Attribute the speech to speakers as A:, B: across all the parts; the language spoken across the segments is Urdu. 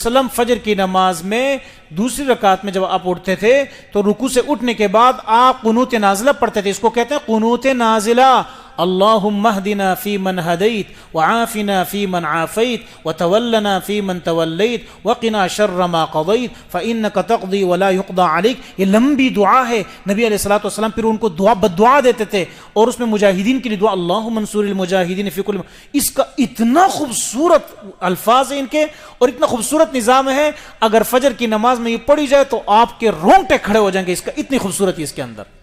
A: وسلم فجر کی نماز میں دوسری رکعت میں جب آپ اٹھتے تھے تو رکوع سے اٹھنے کے بعد آپ قنوت نازلہ پڑھتے تھے. اس کو کہتے ہیں قنوت نازلہ. اللہم اہدنا فی من ہدیت وعافنا فی من عافیت وتولنا فی من تولیت وقنا شر ما قضیت فانک تقضی ولا یقضى علیک. یہ لمبی دعا ہے. نبی علیہ الصلوۃ والسلام پھر ان کو بدعا دیتے تھے اور اس میں مجاہدین کے لیے دعا اللہم انصر المجاہدین فی کل. اس کا اتنا خوبصورت الفاظ ہیں ان کے اور اتنا خوبصورت نظام ہے. اگر فجر کی نماز میں یہ پڑھی جائے تو آپ کے رونگٹے کھڑے ہو جائیں گے. اس کا اتنی خوبصورتی اس کے اندر.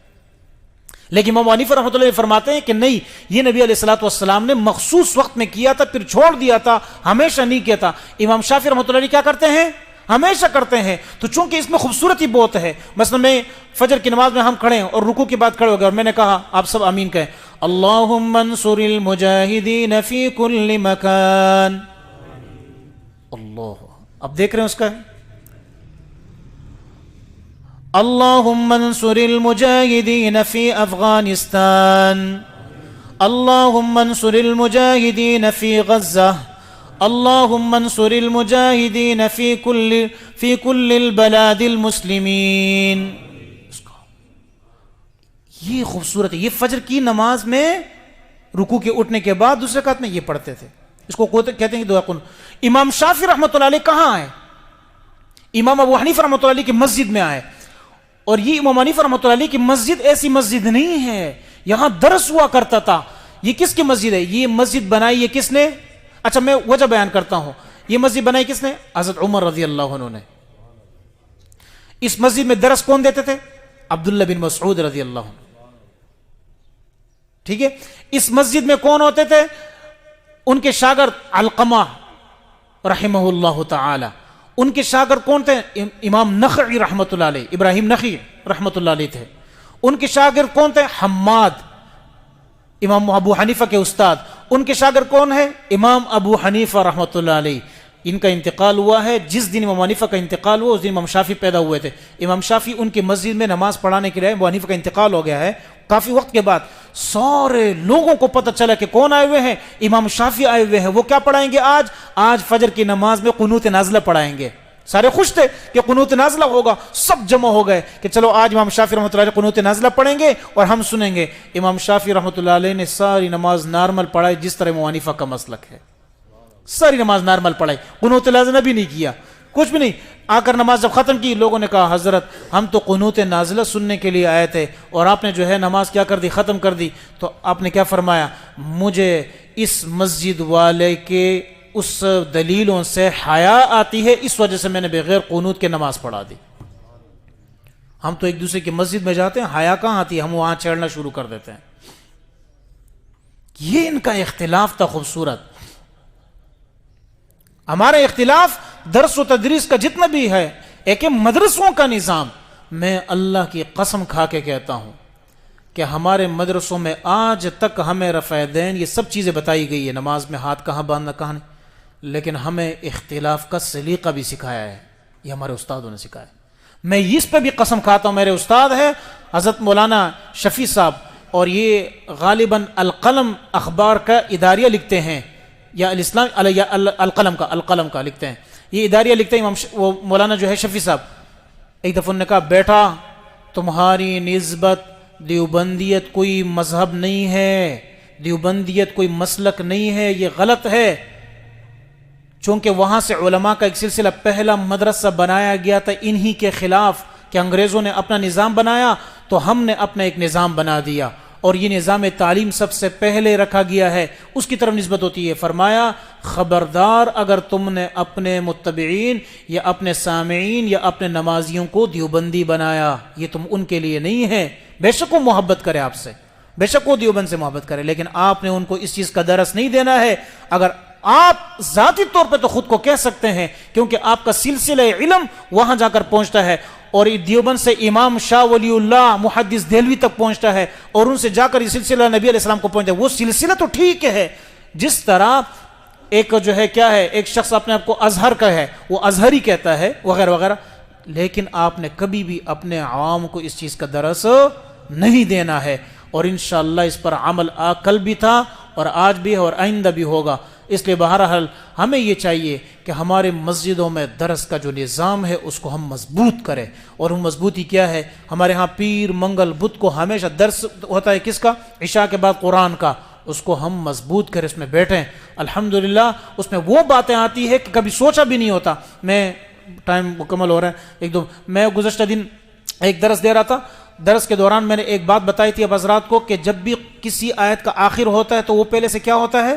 A: لیکن امام حنیفہ رحمۃ اللہ فرماتے ہیں کہ نہیں, یہ نبی علیہ الصلوۃ والسلام نے مخصوص وقت میں کیا تھا پھر چھوڑ دیا تھا, ہمیشہ نہیں کیا تھا. امام شافعی رحمۃ اللہ کیا کرتے ہیں؟ ہمیشہ کرتے ہیں. تو چونکہ اس میں خوبصورتی بہت ہے, مثلا میں فجر کی نماز میں ہم کھڑے ہیں اور رکوع کے بعد کھڑے ہو گئے اور میں نے کہا آپ سب آمین کہیں, اللہم انصر المجاہدین فی کل مکان. اللہ, اب دیکھ رہے ہیں اس کا اللہم انصر المجاہدین فی افغانستان, اللہم انصر المجاہدین فی غزہ, اللہم انصر المجاہدین فی کل البلاد المسلمین. یہ خوبصورت ہے. یہ فجر کی نماز میں رکوع کے اٹھنے کے بعد دوسرے رکعت میں یہ پڑھتے تھے. اس کو کہتے ہیں دعا قنوت. امام شافعی رحمۃ اللہ علیہ کہاں آئے؟ امام ابو حنیفہ رحمۃ اللہ علیہ کی مسجد میں آئے. اور یہ امام حنیفہ رحمۃ اللہ علیہ کی مسجد ایسی مسجد نہیں ہے, یہاں درس ہوا کرتا تھا. یہ کس کی مسجد ہے؟ یہ مسجد بنائی ہے کس نے؟ اچھا میں وجہ بیان کرتا ہوں. یہ مسجد بنائی کس نے؟ حضرت عمر رضی اللہ عنہ نے. اس مسجد میں درس کون دیتے تھے؟ عبداللہ بن مسعود رضی اللہ عنہ. ٹھیک ہے. اس مسجد میں کون ہوتے تھے؟ ان کے شاگرد علقمہ رحمہ اللہ تعالی. ان کے شاگرد کون تھے؟ امام نخعی رحمۃ اللہ علیہ, ابراہیم نخعی رحمۃ اللہ علیہ تھے. ان کے شاگرد کون تھے؟ حماد, امام ابو حنیفہ کے استاد. ان کے شاگرد کون ہے؟ امام ابو حنیفہ رحمۃ اللہ علیہ. ان کا انتقال ہوا ہے, جس دن امام حنیفہ کا انتقال ہوا اس دن امام شافعی پیدا ہوئے تھے. امام شافعی ان کی مسجد میں نماز پڑھانے کے لیے, ابو حنیفہ کا انتقال ہو گیا ہے کافی وقت کے بعد. سارے لوگوں کو پتہ چلا کہ کون آئے ہوئے ہیں؟ امام شافعی آئے ہوئے ہیں. وہ کیا پڑھائیں گے آج فجر کی نماز میں قنوت نازلہ پڑھائیں گے. سارے خوش تھے کہ قنوت نازلہ ہوگا, سب جمع ہو گئے کہ چلو آج امام شافعی رحمۃ اللہ علیہ قنوت نازلہ پڑھیں گے اور ہم سنیں گے. امام شافعی رحمۃ اللہ علیہ نے ساری نماز نارمل پڑھائی جس طرح امام حنیفہ کا مسلک ہے. ساری نماز نارمل پڑھائی, قنوت نازلہ بھی نہیں کیا, کچھ بھی نہیں. آ کر نماز جب ختم کی, لوگوں نے کہا حضرت ہم تو قنوت نازلہ سننے کے لیے آئے تھے اور آپ نے جو ہے نماز کیا کر دی, ختم کر دی. تو آپ نے کیا فرمایا؟ مجھے اس مسجد والے کے اس دلیلوں سے حیا آتی ہے, اس وجہ سے میں نے بغیر قنوت کے نماز پڑھا دی. ہم تو ایک دوسرے کی مسجد میں جاتے ہیں, حیا کہاں آتی ہے, ہم وہاں چھیڑنا شروع کر دیتے ہیں. یہ ان کا اختلاف تھا خوبصورت. ہمارا اختلاف درس و تدریس کا جتنا بھی ہے, ایک مدرسوں کا نظام. میں اللہ کی قسم کھا کے کہتا ہوں کہ ہمارے مدرسوں میں آج تک ہمیں رفع دین یہ سب چیزیں بتائی گئی ہے, نماز میں ہاتھ کہاں باندھنا کہاں نہیں, لیکن ہمیں اختلاف کا سلیقہ بھی سکھایا ہے. یہ ہمارے استادوں نے سکھایا. میں اس پہ بھی قسم کھاتا ہوں, میرے استاد ہے حضرت مولانا شفیع صاحب, اور یہ غالباً القلم اخبار کا اداریہ لکھتے ہیں, یا الاسلام یا القلم کا لکھتے ہیں. یہ اداریہ لکھتے ہیں وہ مولانا جو ہے شفیع صاحب. ایک دفعہ انہوں نے کہا بیٹا تمہاری نسبت دیوبندیت کوئی مذہب نہیں ہے, دیوبندیت کوئی مسلک نہیں ہے, یہ غلط ہے. چونکہ وہاں سے علماء کا ایک سلسلہ پہلا مدرسہ بنایا گیا تھا انہی کے خلاف کہ انگریزوں نے اپنا نظام بنایا تو ہم نے اپنا ایک نظام بنا دیا, اور یہ نظام تعلیم سب سے پہلے رکھا گیا ہے, اس کی طرف نسبت ہوتی ہے. فرمایا خبردار اگر تم نے اپنے متبعین یا اپنے سامعین یا اپنے نمازیوں کو دیوبندی بنایا, یہ تم ان کے لیے نہیں ہے. بے شک وہ محبت کرے آپ سے, بے شک وہ دیوبند سے محبت کرے, لیکن آپ نے ان کو اس چیز کا درس نہیں دینا ہے. اگر آپ ذاتی طور پہ تو خود کو کہہ سکتے ہیں کیونکہ آپ کا سلسلہ علم وہاں جا کر پہنچتا ہے, اور دیوبند سے امام شاہ ولی اللہ محدث دہلوی تک پہنچتا ہے, اور ان سے جا کر یہ سلسلہ نبی علیہ السلام کو پہنچتا ہے. وہ سلسلہ تو ٹھیک ہے, جس طرح ایک جو ہے کیا ہے, ایک شخص اپنے آپ کو ازہر کا ہے, وہ ازہری کہتا ہے وغیرہ وغیرہ, لیکن آپ نے کبھی بھی اپنے عوام کو اس چیز کا درس نہیں دینا ہے. اور انشاءاللہ اس پر عمل کل بھی تھا اور آج بھی ہے اور آئندہ بھی ہوگا. اس لیے بہرحال ہمیں یہ چاہیے کہ ہمارے مسجدوں میں درس کا جو نظام ہے اس کو ہم مضبوط کریں. اور وہ مضبوطی کیا ہے؟ ہمارے ہاں پیر منگل بدھ کو ہمیشہ درس ہوتا ہے کس کا؟ عشاء کے بعد قرآن کا. اس کو ہم مضبوط کریں، اس میں بیٹھیں. الحمدللہ اس میں وہ باتیں آتی ہے کہ کبھی سوچا بھی نہیں ہوتا. میں ٹائم مکمل ہو رہا ہے میں گزشتہ دن ایک درس دے رہا تھا. درس کے دوران میں نے ایک بات بتائی تھی اب حضرات کو کہ جب بھی کسی آیت کا آخر ہوتا ہے تو وہ پہلے سے کیا ہوتا ہے؟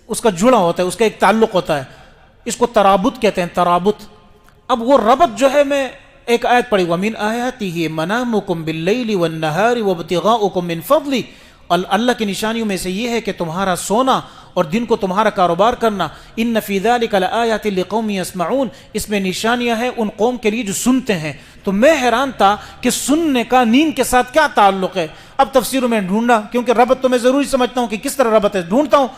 A: اس کا جڑا ہوتا ہے، اس کا ایک تعلق ہوتا ہے. اس کو ترابط کہتے ہیں، ترابط. اب وہ ربط جو ہے، میں ایک آیت پڑھی وَمِنْ آیَاتِهِ مَنَامُكُمْ بِاللَّيْلِ وَالنَّهَارِ وَابْتِغَاؤُكُمْ مِنْ فَضْلِهِ. اللہ کی نشانیوں میں سے یہ ہے کہ تمہارا سونا اور دن کو تمہارا کاروبار کرنا. ان فی ذلک لآیات لقوم یسمعون. اس میں نشانیاں ہیں ان قوم کے لیے جو سنتے ہیں. تو میں حیران تھا کہ سننے کا نیند کے ساتھ کیا تعلق ہے. اب تفسیروں میں ڈھونڈا، کیونکہ ربط تو میں ضروری سمجھتا ہوں کہ کس طرح ربط ہے، ڈھونڈتا ہوں.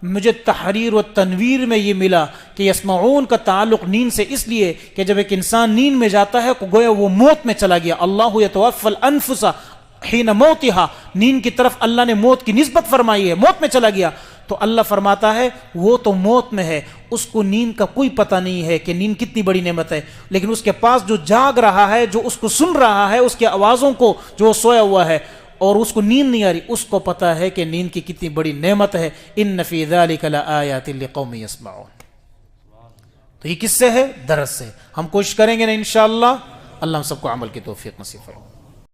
A: مجھے تحریر و تنویر میں یہ ملا کہ یسمعون کا تعلق نیند سے اس لیے کہ جب ایک انسان نیند میں جاتا ہے تو گویا وہ موت میں چلا گیا. اللہ یتوفی الانفس حین موتہا. نیند کی طرف اللہ نے موت کی نسبت فرمائی ہے، موت میں چلا گیا. تو اللہ فرماتا ہے وہ تو موت میں ہے، اس کو نیند کا کوئی پتہ نہیں ہے کہ نیند کتنی بڑی نعمت ہے. لیکن اس کے پاس جو جاگ رہا ہے، جو اس کو سن رہا ہے، اس کی آوازوں کو، جو سویا ہوا ہے اور اس کو نیند نہیں آ رہی، اس کو پتہ ہے کہ نیند کی کتنی بڑی نعمت ہے. ان فی ذلک لآیات لقوم یسمعون. تو یہ کس سے ہے؟ درس سے. ہم کوشش کریں گے نا انشاءاللہ. اللہ ہم سب کو عمل کی توفیق نصیب فرمائے.